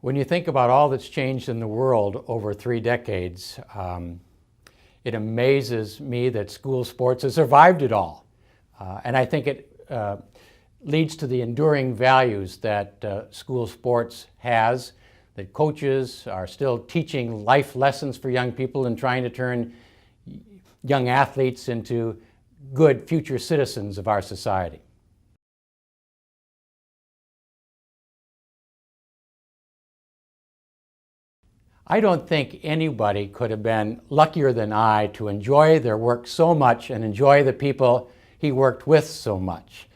When you think about all that's changed in the world over 3 decades, it amazes me that school sports has survived it all. And I think it leads to the enduring values that school sports has, that coaches are still teaching life lessons for young people and trying to turn young athletes into good future citizens of our society. I don't think anybody could have been luckier than I to enjoy their work so much and enjoy the people he worked with so much.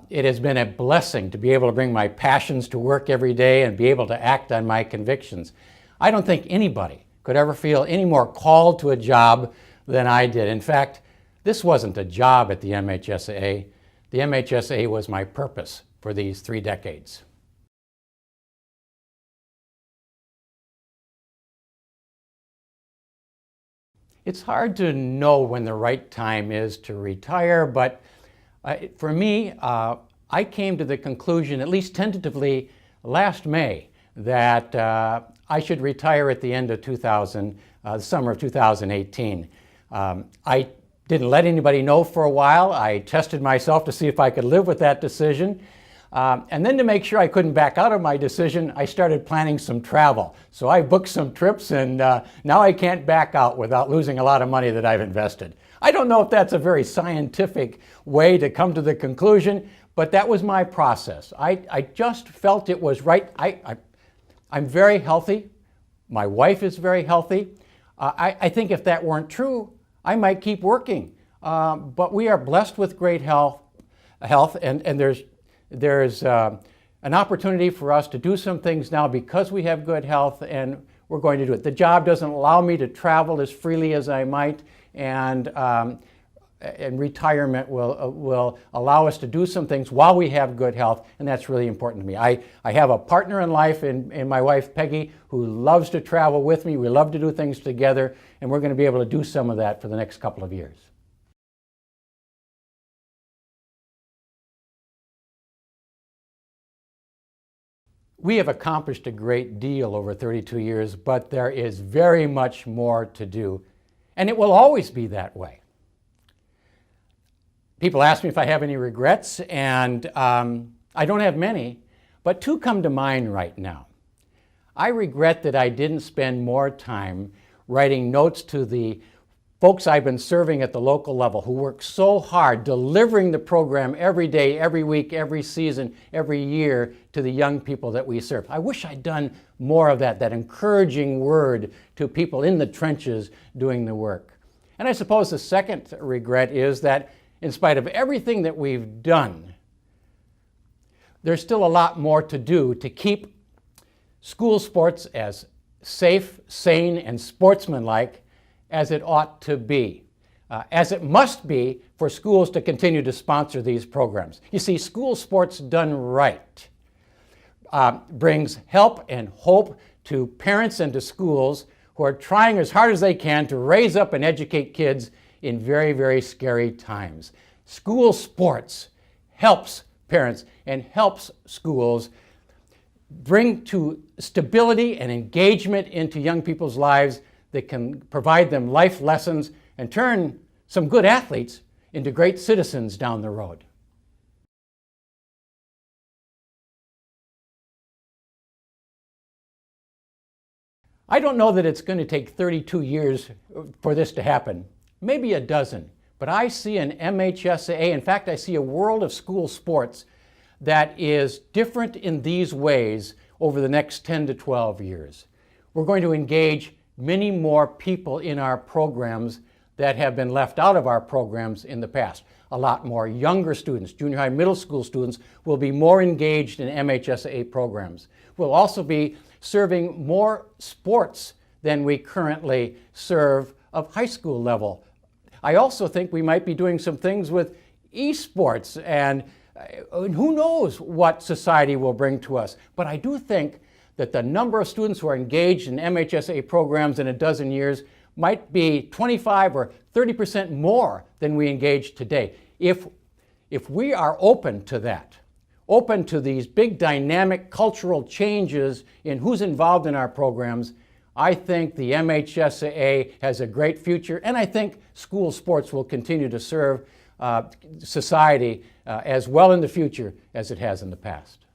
It has been a blessing to be able to bring my passions to work every day and be able to act on my convictions. I don't think anybody could ever feel any more called to a job than I did. In fact, this wasn't a job at the MHSAA. The MHSAA was my purpose for these 3 decades. It's hard to know when the right time is to retire, but for me, I came to the conclusion, at least tentatively, last May, that I should retire at the end of the summer of 2018. I didn't let anybody know for a while. I tested myself to see if I could live with that decision. And then to make sure I couldn't back out of my decision, I started planning some travel. So I booked some trips, and now I can't back out without losing a lot of money that I've invested. I don't know if that's a very scientific way to come to the conclusion, but that was my process. I just felt it was right. I'm very healthy. My wife is very healthy. I think if that weren't true, I might keep working. But we are blessed with great health, and there's an opportunity for us to do some things now because we have good health, and we're going to do it. The job doesn't allow me to travel as freely as I might, and retirement will allow us to do some things while we have good health, and that's really important to me. I have a partner in life in my wife Peggy who loves to travel with me. We love to do things together, and we're going to be able to do some of that for the next couple of years. We have accomplished a great deal over 32 years, but there is very much more to do, and it will always be that way. People ask me if I have any regrets, and I don't have many, but 2 come to mind right now. I regret that I didn't spend more time writing notes to the folks I've been serving at the local level who work so hard delivering the program every day, every week, every season, every year to the young people that we serve. I wish I'd done more of that encouraging word to people in the trenches doing the work. And I suppose the second regret is that in spite of everything that we've done, there's still a lot more to do to keep school sports as safe, sane, and sportsmanlike as it ought to be, as it must be for schools to continue to sponsor these programs. You see, school sports done right brings help and hope to parents and to schools who are trying as hard as they can to raise up and educate kids in very, very scary times. School sports helps parents and helps schools bring to stability and engagement into young people's lives that can provide them life lessons and turn some good athletes into great citizens down the road. I don't know that it's going to take 32 years for this to happen, maybe a dozen, but I see an MHSAA, in fact, I see a world of school sports that is different in these ways over the next 10 to 12 years. We're going to engage many more people in our programs that have been left out of our programs in the past. A lot more younger students, junior high, middle school students, will be more engaged in MHSAA programs. We'll also be serving more sports than we currently serve of high school level. I also think we might be doing some things with esports, and who knows what society will bring to us. But I do think that the number of students who are engaged in MHSAA programs in a dozen years might be 25 or 30% more than we engage today. If we are open to that, open to these big dynamic cultural changes in who's involved in our programs, I think the MHSAA has a great future, and I think school sports will continue to serve society as well in the future as it has in the past.